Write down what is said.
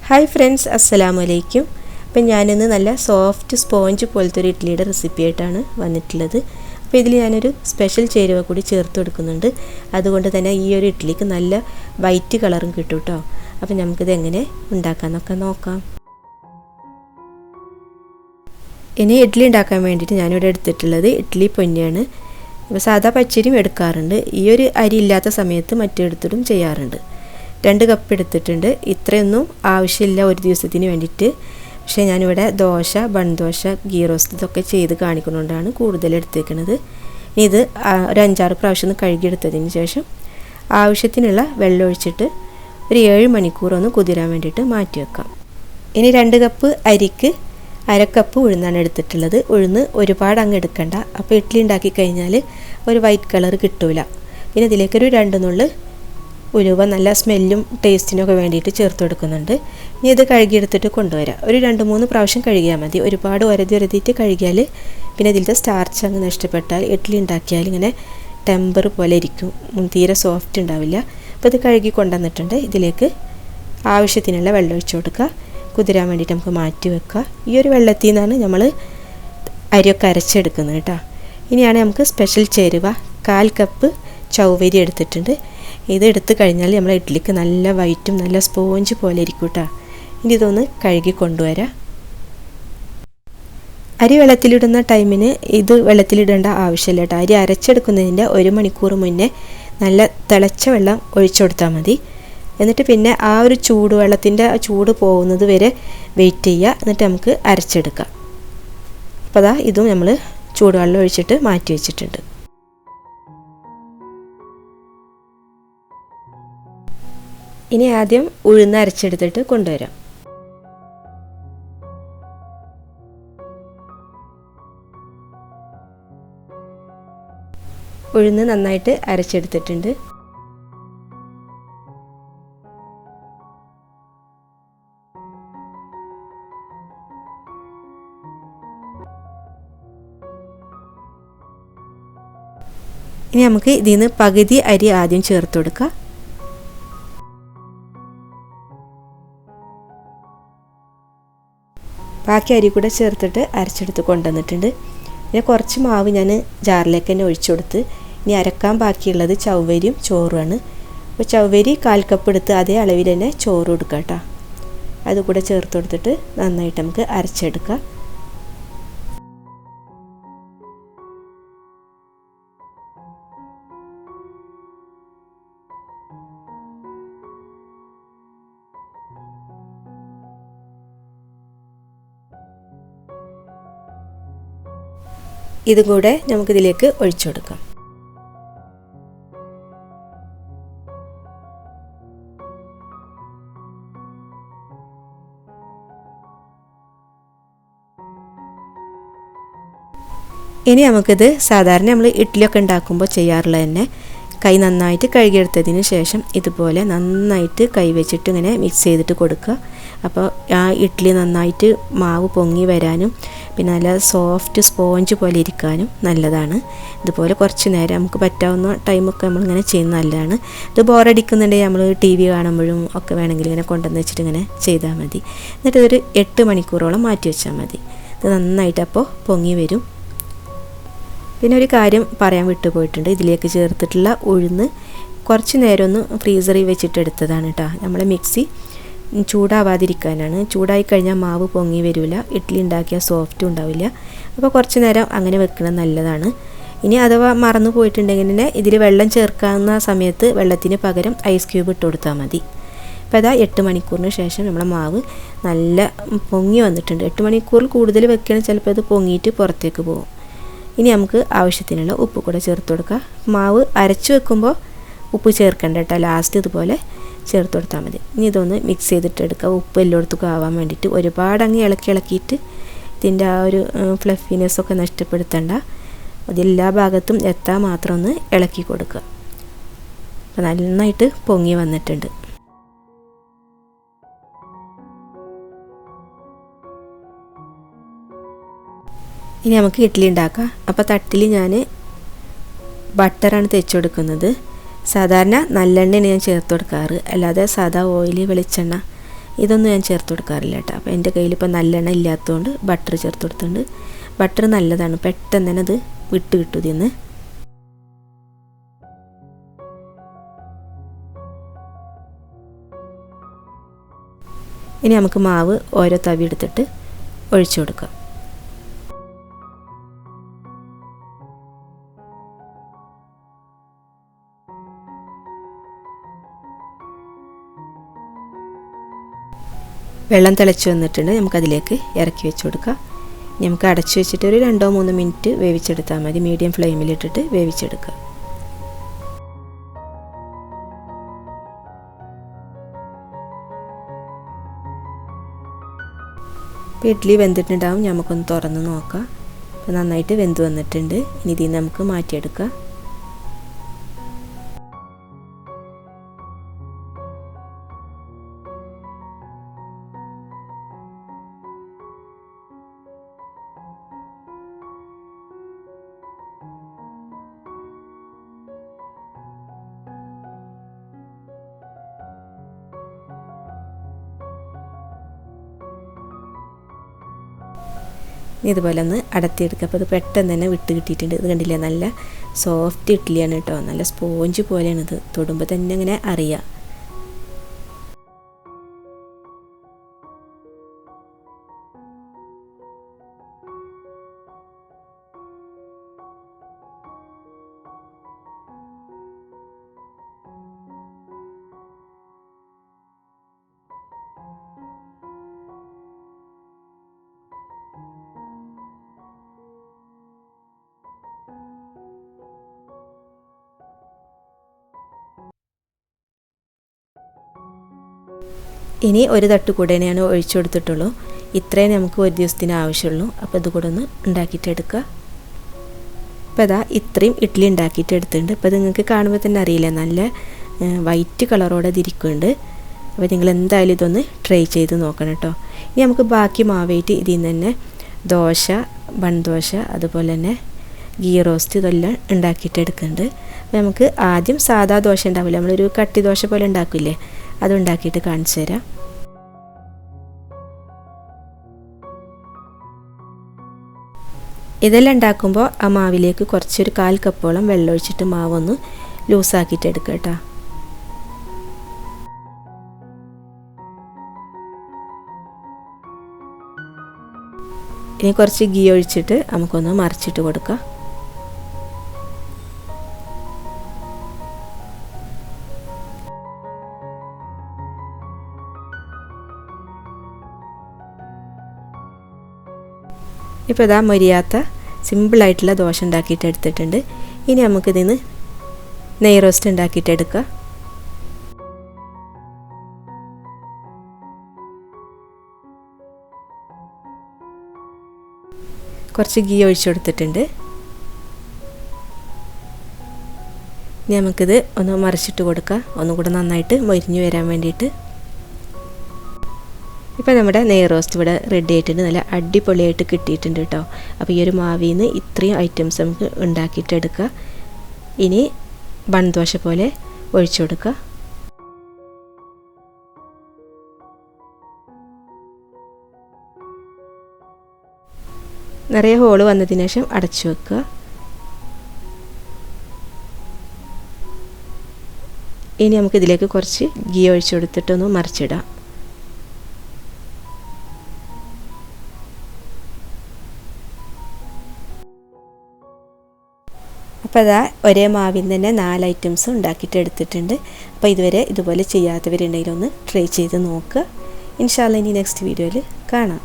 Hi friends, അസ്സലാമു അലൈക്കും. അപ്പം ഞാനിന്ന് നല്ല സോഫ്റ്റ് സ്പോഞ്ച് പോലത്തെ ഒരു ഇഡ്ഡലിയുടെ റെസിപ്പി ആയിട്ടാണ് വന്നിട്ടുള്ളത്. അപ്പോൾ ഇതിൽ ഞാനൊരു സ്പെഷ്യൽ ചേരുവ കൂടി ചേർത്ത് കൊടുക്കുന്നുണ്ട്. അതുകൊണ്ട് തന്നെ ഈ ഒരു ഇഡ്ഡലിക്ക് നല്ല വൈറ്റ് കളറും കിട്ടും കേട്ടോ. അപ്പോൾ നമുക്കിത് എങ്ങനെ ഉണ്ടാക്കാമെന്നൊക്കെ നോക്കാം. ഇനി ഇഡ്ഡലി ഉണ്ടാക്കാൻ വേണ്ടിയിട്ട് ഞാനിവിടെ എടുത്തിട്ടുള്ളത് ഇഡ്ഡലി പൊന്നിയാണ്. ഇപ്പോൾ സാധാ പച്ചരിയും എടുക്കാറുണ്ട്. ഈ ഒരു അരി ഇല്ലാത്ത സമയത്ത് മറ്റെടുത്തിട്ടും ചെയ്യാറുണ്ട്. 2 കപ്പ് എടുത്തിട്ടുണ്ട്. ഇത്രയൊന്നും ആവശ്യമില്ല ഒരു ദിവസത്തിന് വേണ്ടിയിട്ട്. പക്ഷേ ഞാനിവിടെ ദോശ, ബൺ ദോശ, ഗീ റോസ്റ്റ് ഇതൊക്കെ ചെയ്ത് കാണിക്കുന്നതുകൊണ്ടാണ് കൂടുതൽ എടുത്തേക്കുന്നത്. ഇത് ഒരു 5-6 പ്രാവശ്യം ഒന്ന് കഴുകിയെടുത്തതിന് ശേഷം ആവശ്യത്തിനുള്ള വെള്ളം ഒഴിച്ചിട്ട് ഒരു 7 മണിക്കൂർ ഒന്ന് കുതിരാൻ വേണ്ടിയിട്ട് മാറ്റി വെക്കാം. ഇനി 2 കപ്പ് അരിക്ക് 1/2 കപ്പ് ഉഴുന്നാണ് എടുത്തിട്ടുള്ളത്. ഉഴുന്ന് ഒരുപാട് അങ്ങ് എടുക്കണ്ട. അപ്പോൾ ഇഡ്ഡലി ഉണ്ടാക്കി കഴിഞ്ഞാൽ ഒരു വൈറ്റ് കളർ കിട്ടൂല. പിന്നെ ഇതിലേക്കൊരു 2 നുള്ള് ഉലുവ നല്ല സ്മെല്ലും ടേസ്റ്റിനൊക്കെ വേണ്ടിയിട്ട് ചേർത്ത് കൊടുക്കുന്നുണ്ട്. ഇനി ഇത് കഴുകിയെടുത്തിട്ട് കൊണ്ടുവരാം. ഒരു 2-3 പ്രാവശ്യം കഴുകിയാൽ മതി. ഒരുപാട് ഒരതിയിട്ട് കഴുകിയാൽ പിന്നെ ഇതിലത്തെ സ്റ്റാർച്ച് അങ്ങ് നഷ്ടപ്പെട്ടാൽ ഇഡ്ഡലി ഉണ്ടാക്കിയാൽ ഇങ്ങനെ ടെമ്പർ പോലെ ഇരിക്കും, തീരെ സോഫ്റ്റ് ഉണ്ടാവില്ല. അപ്പോൾ ഇത് കഴുകി കൊണ്ടുവന്നിട്ടുണ്ട്. ഇതിലേക്ക് ആവശ്യത്തിനുള്ള വെള്ളം ഒഴിച്ച് കൊടുക്കുക. കുതിരാൻ വേണ്ടിയിട്ട് നമുക്ക് മാറ്റി വെക്കുക. ഈ ഒരു വെള്ളത്തിൽ നിന്നാണ് നമ്മൾ അരിയൊക്കെ അരച്ചെടുക്കുന്നത് കേട്ടോ. ഇനിയാണ് നമുക്ക് സ്പെഷ്യൽ ചേരുവ. 1/4 കപ്പ് ചൗവരി എടുത്തിട്ടുണ്ട്. ഇത് എടുത്തു കഴിഞ്ഞാൽ നമ്മളെ ഇഡ്ഡലിക്ക് നല്ല വൈറ്റും നല്ല സ്പോഞ്ച് പോലെ ഇരിക്കും കേട്ടോ. ഇനി ഇതൊന്ന് കഴുകി കൊണ്ടുവരാം. അരി വെള്ളത്തിലിടുന്ന ടൈമിന് ഇത് വെള്ളത്തിലിടേണ്ട ആവശ്യമില്ല കേട്ടോ. അരി അരച്ചെടുക്കുന്നതിൻ്റെ 1 മണിക്കൂർ മുന്നേ നല്ല തിളച്ച വെള്ളം ഒഴിച്ചു കൊടുത്താൽ മതി. എന്നിട്ട് പിന്നെ ആ ഒരു ചൂടുവെള്ളത്തിൻ്റെ ചൂട് പോകുന്നത് വരെ വെയിറ്റ് ചെയ്യുക. എന്നിട്ട് നമുക്ക് അരച്ചെടുക്കാം. അപ്പോൾ അതാ ഇതും നമ്മൾ ചൂടുവെള്ളം ഒഴിച്ചിട്ട് മാറ്റി വെച്ചിട്ടുണ്ട്. ഇനി ആദ്യം ഉഴുന്ന് അരച്ചെടുത്തിട്ട് കൊണ്ടുവരാം. ഉഴുന്ന് നന്നായിട്ട് അരച്ചെടുത്തിട്ടുണ്ട്. ഇനി നമുക്ക് ഇതിൽ നിന്ന് പകുതി അരി ആദ്യം ചേർത്ത് കൊടുക്കാം. ബാക്കി അരി കൂടെ ചേർത്തിട്ട് അരച്ചെടുത്ത് കൊണ്ടുവന്നിട്ടുണ്ട്. പിന്നെ കുറച്ച് മാവ് ഞാൻ ജാറിലേക്ക് തന്നെ ഒഴിച്ചു കൊടുത്ത് ഇനി അരക്കാൻ ബാക്കിയുള്ളത് ചൗവരിയും ചോറുമാണ്. അപ്പോൾ ചൗവരി 1/4 കപ്പ് എടുത്ത് അതേ അളവിൽ തന്നെ ചോറ് കൊടുക്കുക കേട്ടോ. അതുകൂടെ ചേർത്ത് കൊടുത്തിട്ട് നന്നായിട്ട് നമുക്ക് അരച്ചെടുക്കാം. ഇതും കൂടെ നമുക്കിതിലേക്ക് ഒഴിച്ചു കൊടുക്കാം. ഇനി നമുക്കിത് സാധാരണ നമ്മൾ ഇഡ്ഡലിയൊക്കെ ഉണ്ടാക്കുമ്പോൾ ചെയ്യാറുള്ളത് തന്നെ കൈ നന്നായിട്ട് കഴുകിയെടുത്തതിന് ശേഷം ഇതുപോലെ നന്നായിട്ട് കൈ വെച്ചിട്ട് ഇങ്ങനെ മിക്സ് ചെയ്തിട്ട് കൊടുക്കുക. അപ്പോൾ ആ ഇഡ്ഡലി നന്നായിട്ട് മാവ് പൊങ്ങി വരാനും പിന്നെ നല്ല സോഫ്റ്റ് സ്പോഞ്ച് പോലെ ഇരിക്കാനും നല്ലതാണ്. ഇതുപോലെ കുറച്ച് നേരം നമുക്ക് പറ്റാവുന്ന ടൈമൊക്കെ നമ്മളിങ്ങനെ ചെയ്യുന്നത് നല്ലതാണ്. ഇത് ബോറടിക്കുന്നുണ്ടെങ്കിൽ നമ്മൾ TV കാണുമ്പോഴും ഒക്കെ വേണമെങ്കിൽ ഇങ്ങനെ കൊണ്ടുവന്ന് വെച്ചിട്ട് ഇങ്ങനെ ചെയ്താൽ മതി. എന്നിട്ട് ഇതൊരു 8 മണിക്കൂറോളം മാറ്റി വെച്ചാൽ മതി. ഇത് നന്നായിട്ട് അപ്പോൾ പൊങ്ങി വരും. പിന്നെ ഒരു കാര്യം പറയാൻ വിട്ടുപോയിട്ടുണ്ട്. ഇതിലേക്ക് ചേർത്തിട്ടുള്ള ഉഴുന്ന് കുറച്ച് നേരം ഒന്ന് ഫ്രീസറിൽ വെച്ചിട്ട് എടുത്തതാണ് കേട്ടോ. നമ്മളെ മിക്സി ചൂടാവാതിരിക്കാനാണ്. ചൂടായി കഴിഞ്ഞാൽ മാവ് പൊങ്ങി വരില്ല, ഇഡ്ഡലി ഉണ്ടാക്കിയാൽ സോഫ്റ്റും ഉണ്ടാവില്ല. അപ്പോൾ കുറച്ച് നേരം അങ്ങനെ വെക്കണം നല്ലതാണ്. ഇനി അഥവാ മറന്നു പോയിട്ടുണ്ടെങ്കിൽ തന്നെ ഇതിൽ വെള്ളം ചേർക്കാവുന്ന സമയത്ത് വെള്ളത്തിന് പകരം ഐസ് ക്യൂബ് ഇട്ട് കൊടുത്താൽ മതി. അപ്പോൾ അതാ 8 മണിക്കൂറിന് ശേഷം നമ്മളെ മാവ് നല്ല പൊങ്ങി വന്നിട്ടുണ്ട്. 8 മണിക്കൂറിൽ കൂടുതൽ വെക്കുകയാണെങ്കിൽ ചിലപ്പോൾ അത് പൊങ്ങിയിട്ട് പുറത്തേക്ക് പോകും. ഇനി നമുക്ക് ആവശ്യത്തിനുള്ള ഉപ്പ് കൂടെ ചേർത്ത് കൊടുക്കുക. മാവ് അരച്ച് വെക്കുമ്പോൾ ഉപ്പ് ചേർക്കേണ്ട കേട്ടോ. ലാസ്റ്റ് ഇതുപോലെ ചേർത്ത് കൊടുത്താൽ മതി. ഇനി ഇതൊന്ന് മിക്സ് ചെയ്തിട്ട് എടുക്കുക. ഉപ്പ് എല്ലായിടത്തും ആവാൻ വേണ്ടിയിട്ട് ഒരുപാട് അങ്ങ് ഇളക്കിയിട്ട് ഇതിൻ്റെ ആ ഒരു ഫ്ലഫിനെസ്സൊക്കെ നഷ്ടപ്പെടുത്തണ്ട. അതെല്ലാ ഭാഗത്തും എത്താൻ മാത്രം ഒന്ന് ഇളക്കി കൊടുക്കുക. അപ്പോൾ നന്നായിട്ട് പൊങ്ങി വന്നിട്ടുണ്ട്. ഇനി നമുക്ക് ഇഡ്ഡലി ഉണ്ടാക്കാം. അപ്പോൾ തട്ടിൽ ഞാൻ ബട്ടറാണ് തേച്ച് കൊടുക്കുന്നത്. സാധാരണ നല്ലെണ്ണയാണ് ഞാൻ ചേർത്ത് കൊടുക്കാറ്, അല്ലാതെ സാധാ ഓയിൽ വെളിച്ചെണ്ണ ഇതൊന്നും ഞാൻ ചേർത്ത് കൊടുക്കാറില്ല കേട്ടോ. അപ്പോൾ എൻ്റെ കയ്യിലിപ്പോൾ നല്ലെണ്ണ ഇല്ലാത്തതുകൊണ്ട് ബട്ടർ ചേർത്ത് കൊടുത്തിട്ടുണ്ട്. ബട്ടർ നല്ലതാണ്, പെട്ടെന്ന് തന്നെ അത് വിട്ട് കിട്ടും ഇതിന്ന്. ഇനി നമുക്ക് മാവ് ഓരോ തവി എടുത്തിട്ട് ഒഴിച്ചു കൊടുക്കാം. വെള്ളം തിളച്ച് വന്നിട്ടുണ്ട്, നമുക്കതിലേക്ക് ഇറക്കി വെച്ച് കൊടുക്കാം. നമുക്ക് അടച്ചു വെച്ചിട്ട് ഒരു 2-3 മിനിറ്റ് വേവിച്ചെടുത്താൽ മതി. മീഡിയം ഫ്ലെയിമിലിട്ടിട്ട് വേവിച്ചെടുക്കുക. ഇപ്പോൾ ഇഡ്ഡലി വെന്തിട്ടുണ്ടാവും, നമുക്കൊന്ന് തുറന്ന് നോക്കാം. അപ്പോൾ നന്നായിട്ട് വെന്ത് വന്നിട്ടുണ്ട്. ഇനി ഇതിൽ നമുക്ക് മാറ്റിയെടുക്കാം. ഇതുപോലെ ഒന്ന് അടത്തിയെടുക്കുക. അപ്പോൾ അത് പെട്ടെന്ന് തന്നെ വിട്ട് കിട്ടിയിട്ടുണ്ട്. ഇത് കണ്ടില്ലേ, നല്ല സോഫ്റ്റ് ഇഡ്ഡലിയാണ് കേട്ടോ. നല്ല സ്പോഞ്ച് പോലെയാണ് ഇത്, തൊടുമ്പോൾ തന്നെ ഇങ്ങനെ അറിയാം. ഇനി ഒരു തട്ട് കൂടെ ഞാൻ ഒഴിച്ചു കൊടുത്തിട്ടുള്ളൂ. ഇത്രയും നമുക്ക് ഒരു ദിവസത്തിന് ആവശ്യമുള്ളൂ. അപ്പോൾ ഇത് കൂടെ ഒന്ന് ഉണ്ടാക്കിയിട്ട് എടുക്കുക. അപ്പോൾ അതാ ഇത്രയും ഇഡ്ഡലി ഉണ്ടാക്കിയിട്ട് എടുത്തിട്ടുണ്ട്. അപ്പോൾ നിങ്ങൾക്ക് കാണുമ്പോൾ തന്നെ അറിയില്ല, നല്ല വൈറ്റ് കളറോടെ ഇരിക്കുന്നുണ്ട്. അപ്പോൾ നിങ്ങൾ എന്തായാലും ഇതൊന്ന് ട്രൈ ചെയ്ത് നോക്കണം കേട്ടോ. ഇനി നമുക്ക് ബാക്കി മാവായിട്ട് ഇതിൽ നിന്ന് തന്നെ ദോശ, ബൺ ദോശ, അതുപോലെ തന്നെ ഗീ റോസ്റ്റ് ഇതെല്ലാം ഉണ്ടാക്കിയിട്ട് എടുക്കുന്നുണ്ട്. അപ്പോൾ നമുക്ക് ആദ്യം സാധാ ദോശ ഉണ്ടാവില്ല, നമ്മളൊരു കട്ടി ദോശ പോലെ ഉണ്ടാക്കില്ലേ, അതുണ്ടാക്കിയിട്ട് കാണിച്ചു തരാം. ഇതെല്ലാം ഉണ്ടാക്കുമ്പോൾ ആ മാവിലേക്ക് കുറച്ചൊരു 1/4 കപ്പോളം വെള്ളം ഒഴിച്ചിട്ട് മാവൊന്ന് ലൂസാക്കിയിട്ട് എടുക്കുക കേട്ടോ. ഇനി കുറച്ച് ഗീ ഒഴിച്ചിട്ട് നമുക്കൊന്ന് മറിച്ചിട്ട് കൊടുക്കാം. ഇപ്പോൾ ഇതാ മൊരിയാത്ത സിമ്പിളായിട്ടുള്ള ദോശ ഉണ്ടാക്കിയിട്ട് എടുത്തിട്ടുണ്ട്. ഇനി നമുക്കിതിന്ന് നെയ് റോസ്റ്റ് ഉണ്ടാക്കിയിട്ട് എടുക്കാം. കുറച്ച് ഗീ ഒഴിച്ചു കൊടുത്തിട്ടുണ്ട്. ഇനി നമുക്കിത് ഒന്ന് മറിച്ചിട്ട് കൊടുക്കാം, ഒന്നുകൂടെ നന്നായിട്ട് മൊരിഞ്ഞ് വരാൻ വേണ്ടിയിട്ട്. ഇപ്പോൾ നമ്മുടെ നെയ് റോസ്റ്റ് ഇവിടെ റെഡി ആയിട്ടുണ്ട്, നല്ല അടിപൊളിയായിട്ട് കിട്ടിയിട്ടുണ്ട് കേട്ടോ. അപ്പോൾ ഈ ഒരു മാവിൽ നിന്ന് ഇത്രയും ഐറ്റംസ് നമുക്ക് ഉണ്ടാക്കിയിട്ടെടുക്കുക. ഇനി ബൺ ദോശ പോലെ ഒഴിച്ചു കൊടുക്കുക. നിറയെ ഹോള് വന്നതിന് ശേഷം അടച്ചു വെക്കുക. ഇനി നമുക്കിതിലേക്ക് കുറച്ച് ഗീ ഒഴിച്ചു കൊടുത്തിട്ടൊന്ന് മറിച്ചിടാം. അപ്പോൾ അതാ ഒരേ മാവിൽ തന്നെ 4 ഐറ്റംസ് ഉണ്ടാക്കിയിട്ട് എടുത്തിട്ടുണ്ട്. അപ്പോൾ ഇതുവരെ ഇതുപോലെ ചെയ്യാത്തവരുണ്ടെങ്കിൽ ഒന്ന് ട്രൈ ചെയ്ത് നോക്കുക. ഇൻഷാ അല്ലാഹ് ഇനി നെക്സ്റ്റ് വീഡിയോയിൽ കാണാം.